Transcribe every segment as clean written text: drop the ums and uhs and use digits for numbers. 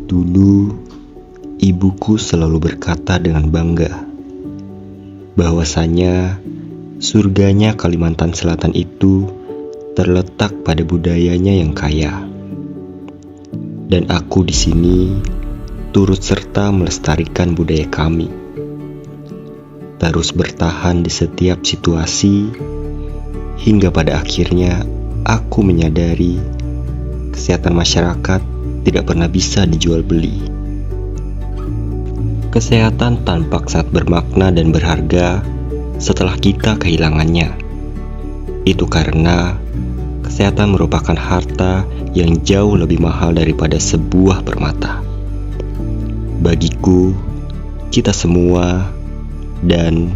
Dulu, ibuku selalu berkata dengan bangga bahwasanya surganya Kalimantan Selatan itu terletak pada budayanya yang kaya. Dan aku di sini turut serta melestarikan budaya kami. Terus bertahan di setiap situasi hingga pada akhirnya aku menyadari kesehatan masyarakat tidak pernah bisa dijual beli. Kesehatan tampak sangat bermakna dan berharga setelah kita kehilangannya. Itu karena kesehatan merupakan harta yang jauh lebih mahal daripada sebuah permata. Bagiku, kita semua, dan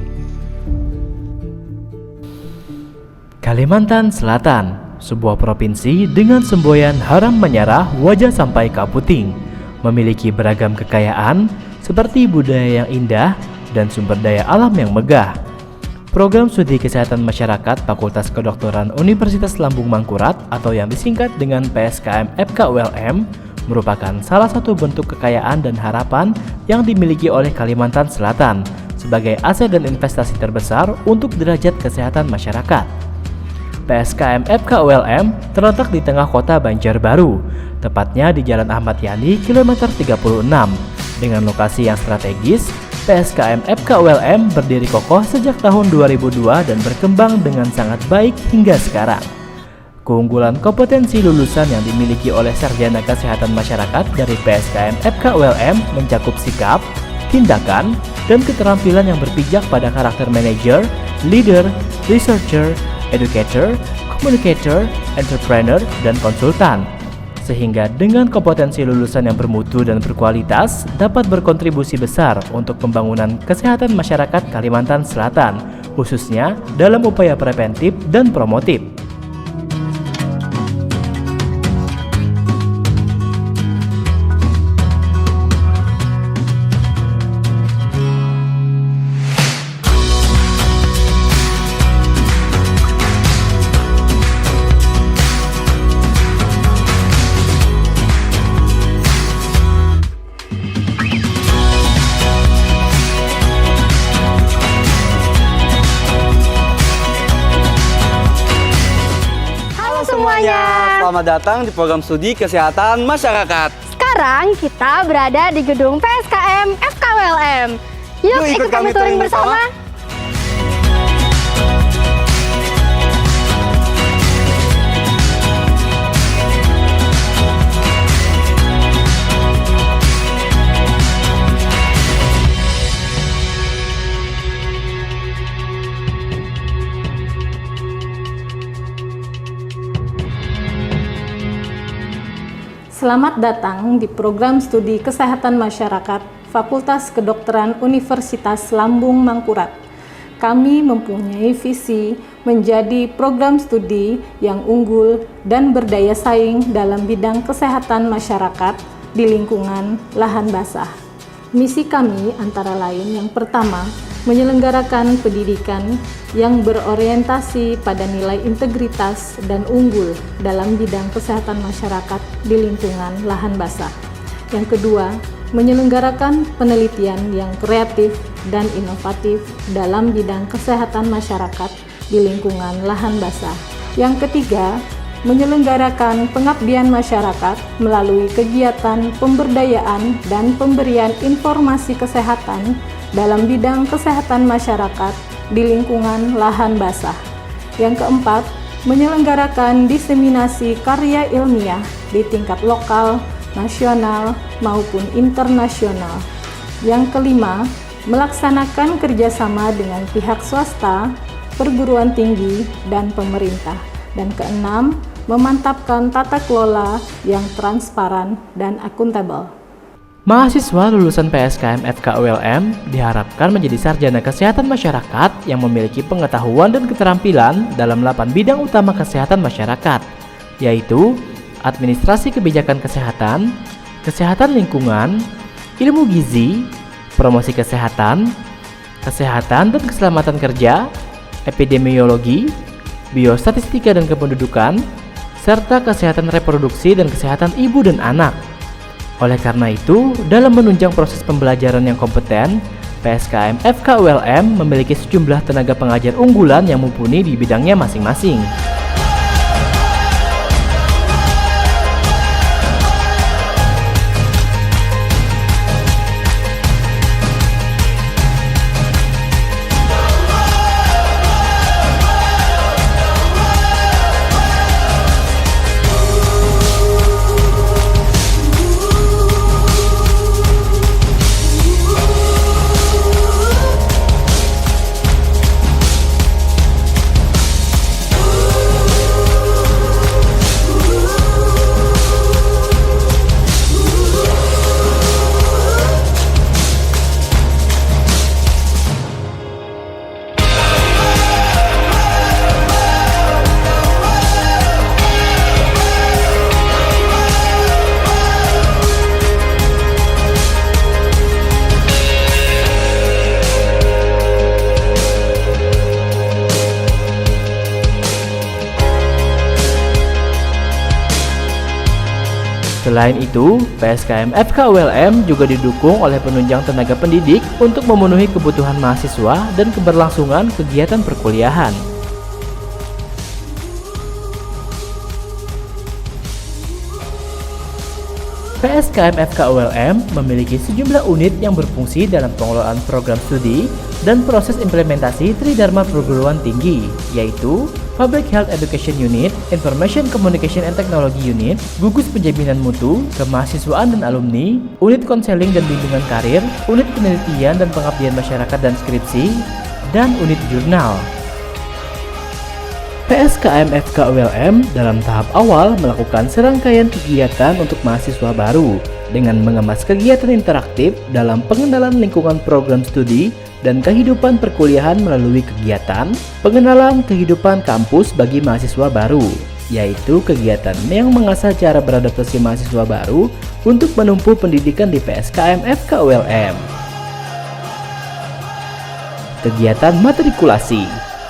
Kalimantan Selatan, sebuah provinsi dengan semboyan haram menyerah wajah sampai kaputing, memiliki beragam kekayaan seperti budaya yang indah dan sumber daya alam yang megah. Program Studi Kesehatan Masyarakat Fakultas Kedokteran Universitas Lambung Mangkurat atau yang disingkat dengan PSKM FKULM merupakan salah satu bentuk kekayaan dan harapan yang dimiliki oleh Kalimantan Selatan sebagai aset dan investasi terbesar untuk derajat kesehatan masyarakat. PSKM FKULM terletak di tengah kota Banjarbaru, tepatnya di Jalan Ahmad Yani, kilometer 36. Dengan lokasi yang strategis, PSKM FKULM berdiri kokoh sejak tahun 2002 dan berkembang dengan sangat baik hingga sekarang. Keunggulan kompetensi lulusan yang dimiliki oleh sarjana kesehatan masyarakat dari PSKM FKULM mencakup sikap, tindakan, dan keterampilan yang berpijak pada karakter manajer, leader, researcher, educator, communicator, entrepreneur, dan konsultan. Sehingga dengan kompetensi lulusan yang bermutu dan berkualitas dapat berkontribusi besar untuk pembangunan kesehatan masyarakat Kalimantan Selatan, khususnya dalam upaya preventif dan promotif. Selamat datang di program studi kesehatan masyarakat. Sekarang kita berada di gedung PSKM FKULM. Yuk ikut kami touring bersama. Selamat datang di program studi Kesehatan Masyarakat Fakultas Kedokteran Universitas Lambung Mangkurat. Kami mempunyai visi menjadi program studi yang unggul dan berdaya saing dalam bidang kesehatan masyarakat di lingkungan lahan basah. Misi kami antara lain yang pertama, menyelenggarakan pendidikan yang berorientasi pada nilai integritas dan unggul dalam bidang kesehatan masyarakat di lingkungan lahan basah. Yang kedua, menyelenggarakan penelitian yang kreatif dan inovatif dalam bidang kesehatan masyarakat di lingkungan lahan basah. Yang ketiga, menyelenggarakan pengabdian masyarakat melalui kegiatan pemberdayaan dan pemberian informasi kesehatan dalam bidang kesehatan masyarakat di lingkungan lahan basah. Yang keempat, menyelenggarakan diseminasi karya ilmiah di tingkat lokal, nasional, maupun internasional. Yang kelima, melaksanakan kerjasama dengan pihak swasta, perguruan tinggi, dan pemerintah. Dan keenam, memantapkan tata kelola yang transparan dan akuntabel. Mahasiswa lulusan PSKM FKULM diharapkan menjadi sarjana kesehatan masyarakat yang memiliki pengetahuan dan keterampilan dalam 8 bidang utama kesehatan masyarakat, yaitu administrasi kebijakan kesehatan, kesehatan lingkungan, ilmu gizi, promosi kesehatan, kesehatan dan keselamatan kerja, epidemiologi, biostatistika dan kependudukan, serta kesehatan reproduksi dan kesehatan ibu dan anak. Oleh karena itu, dalam menunjang proses pembelajaran yang kompeten, PSKM FKULM memiliki sejumlah tenaga pengajar unggulan yang mumpuni di bidangnya masing-masing. Selain itu, PSKM FKULM juga didukung oleh penunjang tenaga pendidik untuk memenuhi kebutuhan mahasiswa dan keberlangsungan kegiatan perkuliahan. PSKM FKULM memiliki sejumlah unit yang berfungsi dalam pengelolaan program studi dan proses implementasi Tridharma Perguruan Tinggi, yaitu Public Health Education Unit, Information Communication and Technology Unit, Gugus Penjaminan Mutu, Kemahasiswaan dan Alumni, Unit Konseling dan Bimbingan Karir, Unit Penelitian dan Pengabdian Masyarakat dan Skripsi, dan Unit Jurnal. PSKM FKULM dalam tahap awal melakukan serangkaian kegiatan untuk mahasiswa baru dengan mengemas kegiatan interaktif dalam pengenalan lingkungan program studi dan kehidupan perkuliahan melalui kegiatan pengenalan kehidupan kampus bagi mahasiswa baru, yaitu kegiatan yang mengasah cara beradaptasi mahasiswa baru untuk menempuh pendidikan di PSKM FKULM. Kegiatan matrikulasi,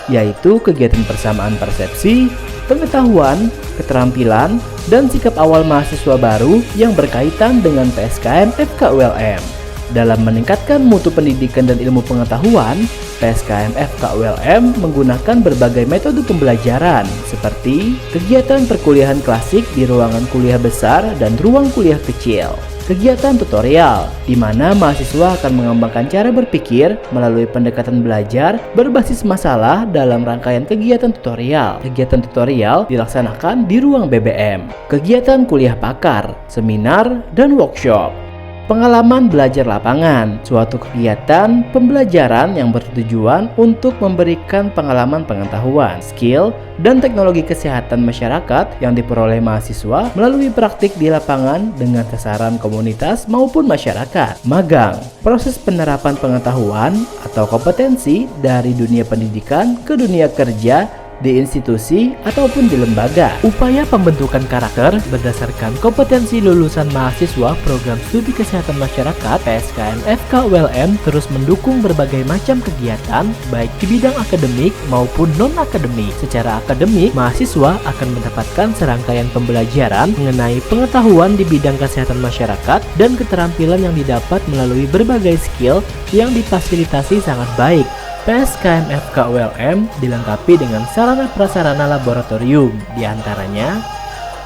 yaitu kegiatan persamaan persepsi, pengetahuan, keterampilan, dan sikap awal mahasiswa baru yang berkaitan dengan PSKM FKULM. Dalam meningkatkan mutu pendidikan dan ilmu pengetahuan, PSKM FKULM menggunakan berbagai metode pembelajaran seperti kegiatan perkuliahan klasik di ruangan kuliah besar dan ruang kuliah kecil. Kegiatan tutorial, di mana mahasiswa akan mengembangkan cara berpikir melalui pendekatan belajar berbasis masalah dalam rangkaian kegiatan tutorial. Kegiatan tutorial dilaksanakan di ruang BBM. Kegiatan kuliah pakar, seminar, dan workshop. Pengalaman belajar lapangan, suatu kegiatan pembelajaran yang bertujuan untuk memberikan pengalaman pengetahuan, skill, dan teknologi kesehatan masyarakat yang diperoleh mahasiswa melalui praktik di lapangan dengan sasaran komunitas maupun masyarakat. Magang, proses penerapan pengetahuan atau kompetensi dari dunia pendidikan ke dunia kerja di institusi ataupun di lembaga. Upaya pembentukan karakter berdasarkan kompetensi lulusan mahasiswa program studi kesehatan masyarakat PSKM FKULM terus mendukung berbagai macam kegiatan baik di bidang akademik maupun non-akademik. Secara akademik, mahasiswa akan mendapatkan serangkaian pembelajaran mengenai pengetahuan di bidang kesehatan masyarakat dan keterampilan yang didapat melalui berbagai skill yang difasilitasi sangat baik. PSKM FKULM dilengkapi dengan sarana prasarana laboratorium, diantaranya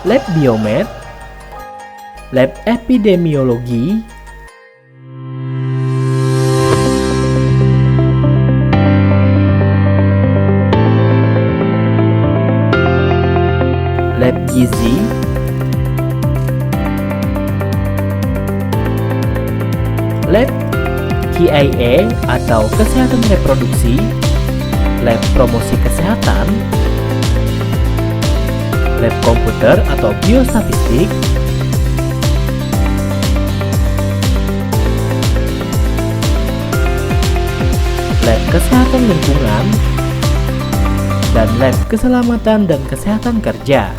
lab biomed, lab epidemiologi, lab gizi, lab KIA atau kesehatan reproduksi, lab promosi kesehatan, lab komputer atau biostatistik, lab kesehatan lingkungan, dan lab keselamatan dan kesehatan kerja.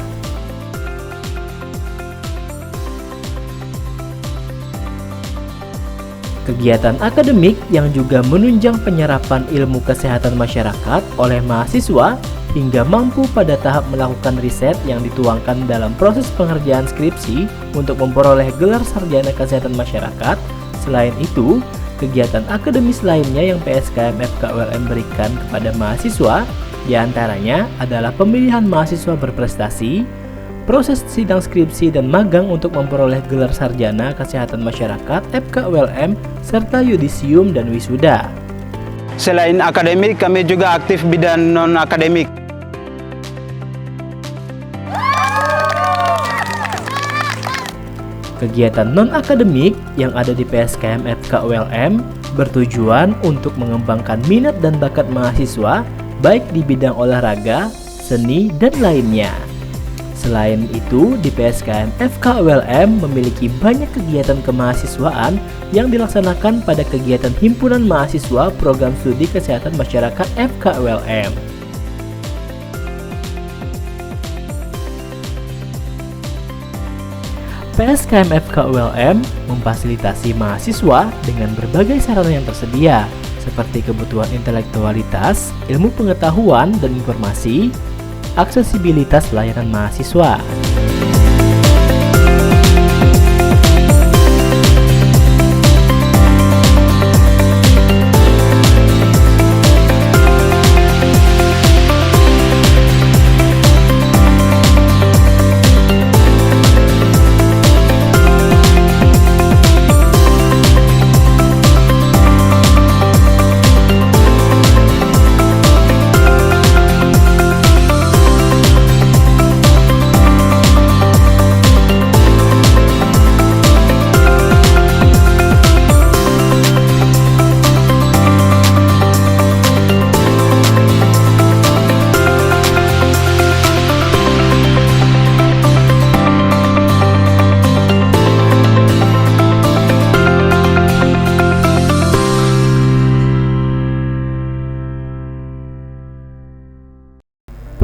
Kegiatan akademik yang juga menunjang penyerapan ilmu kesehatan masyarakat oleh mahasiswa hingga mampu pada tahap melakukan riset yang dituangkan dalam proses pengerjaan skripsi untuk memperoleh gelar sarjana kesehatan masyarakat. Selain itu, kegiatan akademis lainnya yang PSKM FKULM berikan kepada mahasiswa diantaranya adalah pemilihan mahasiswa berprestasi, proses sidang skripsi dan magang untuk memperoleh gelar sarjana kesehatan masyarakat FKULM, serta yudisium dan wisuda. Selain akademik, kami juga aktif bidang non-akademik. Kegiatan non-akademik yang ada di PSKM FKULM bertujuan untuk mengembangkan minat dan bakat mahasiswa baik di bidang olahraga, seni, dan lainnya. Selain itu, di PSKM FKULM memiliki banyak kegiatan kemahasiswaan yang dilaksanakan pada kegiatan Himpunan Mahasiswa Program Studi Kesehatan Masyarakat FKULM. PSKM FKULM memfasilitasi mahasiswa dengan berbagai sarana yang tersedia, seperti kebutuhan intelektualitas, ilmu pengetahuan dan informasi, aksesibilitas layanan mahasiswa.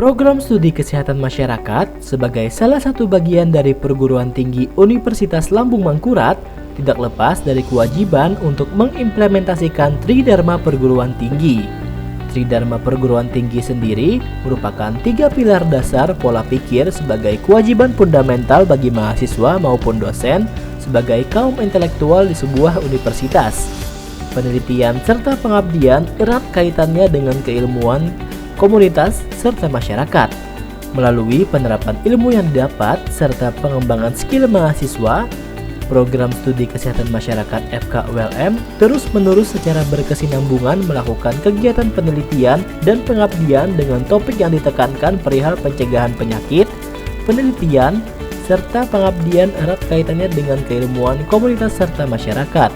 Program Studi Kesehatan Masyarakat sebagai salah satu bagian dari perguruan tinggi Universitas Lambung Mangkurat tidak lepas dari kewajiban untuk mengimplementasikan Tridharma Perguruan Tinggi. Tridharma Perguruan Tinggi sendiri merupakan 3 pilar dasar pola pikir sebagai kewajiban fundamental bagi mahasiswa maupun dosen sebagai kaum intelektual di sebuah universitas. Penelitian serta pengabdian erat kaitannya dengan keilmuan komunitas, serta masyarakat. Melalui penerapan ilmu yang didapat serta pengembangan skill mahasiswa, Program Studi Kesehatan Masyarakat FKULM terus-menerus secara berkesinambungan melakukan kegiatan penelitian dan pengabdian dengan topik yang ditekankan perihal pencegahan penyakit, penelitian, serta pengabdian erat kaitannya dengan keilmuan komunitas serta masyarakat.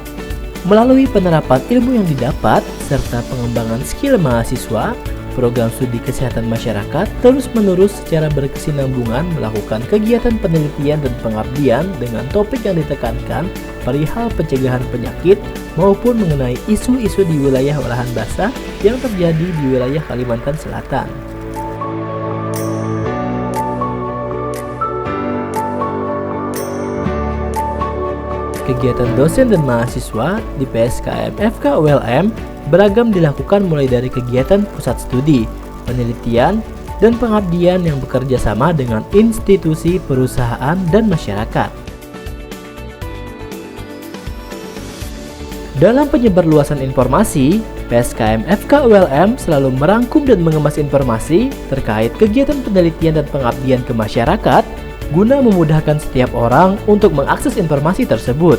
Melalui penerapan ilmu yang didapat serta pengembangan skill mahasiswa, Program Studi Kesehatan Masyarakat terus-menerus secara berkesinambungan melakukan kegiatan penelitian dan pengabdian dengan topik yang ditekankan perihal pencegahan penyakit maupun mengenai isu-isu di wilayah olahan basah yang terjadi di wilayah Kalimantan Selatan. Kegiatan dosen dan mahasiswa di PSKM FKULM beragam dilakukan mulai dari kegiatan pusat studi, penelitian, dan pengabdian yang bekerja sama dengan institusi, perusahaan, dan masyarakat. Dalam penyebarluasan informasi, PSKM FKULM selalu merangkum dan mengemas informasi terkait kegiatan penelitian dan pengabdian ke masyarakat guna memudahkan setiap orang untuk mengakses informasi tersebut.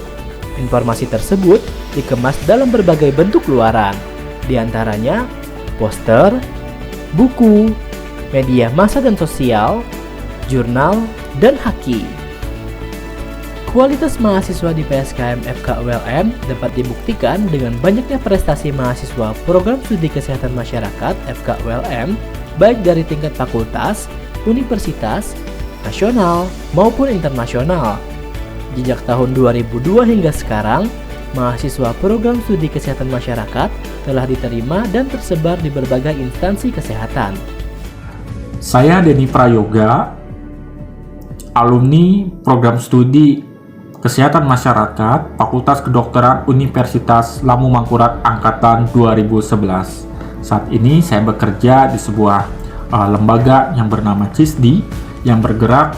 Informasi tersebut dikemas dalam berbagai bentuk luaran, di antaranya poster, buku, media massa dan sosial, jurnal, dan haki. Kualitas mahasiswa di PSKM FKULM dapat dibuktikan dengan banyaknya prestasi mahasiswa Program Studi Kesehatan Masyarakat FKULM, baik dari tingkat fakultas, universitas, nasional, maupun internasional. Sejak tahun 2002 hingga sekarang, mahasiswa Program Studi Kesehatan Masyarakat telah diterima dan tersebar di berbagai instansi kesehatan. Saya Denny Prayoga, alumni Program Studi Kesehatan Masyarakat Fakultas Kedokteran Universitas Lambung Mangkurat Angkatan 2011. Saat ini saya bekerja di sebuah lembaga yang bernama CISDI yang bergerak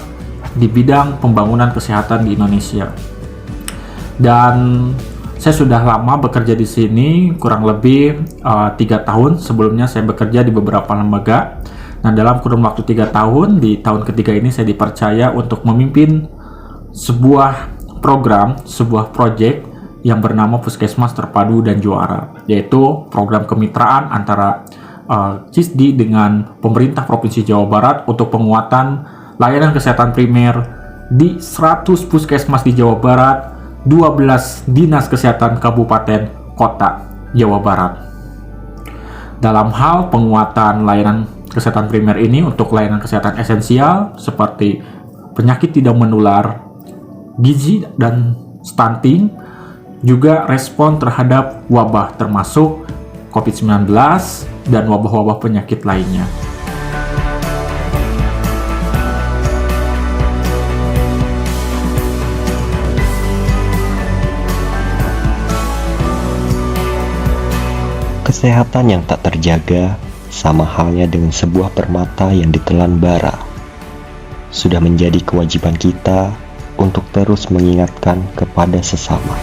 di bidang pembangunan kesehatan di Indonesia. Dan saya sudah lama bekerja di sini, kurang lebih 3 tahun. Sebelumnya saya bekerja di beberapa lembaga. Nah, dalam kurun waktu 3 tahun, di tahun ketiga ini saya dipercaya untuk memimpin sebuah program, sebuah proyek yang bernama Puskesmas Terpadu dan Juara, yaitu program kemitraan antara CISDI dengan pemerintah Provinsi Jawa Barat untuk penguatan layanan kesehatan primer di 100 puskesmas di Jawa Barat, 12 dinas kesehatan kabupaten kota Jawa Barat. Dalam hal penguatan layanan kesehatan primer ini untuk layanan kesehatan esensial seperti penyakit tidak menular, gizi dan stunting, juga respon terhadap wabah termasuk COVID-19 dan wabah-wabah penyakit lainnya. Kesehatan yang tak terjaga sama halnya dengan sebuah permata yang ditelan bara. Sudah menjadi kewajiban kita untuk terus mengingatkan kepada sesama.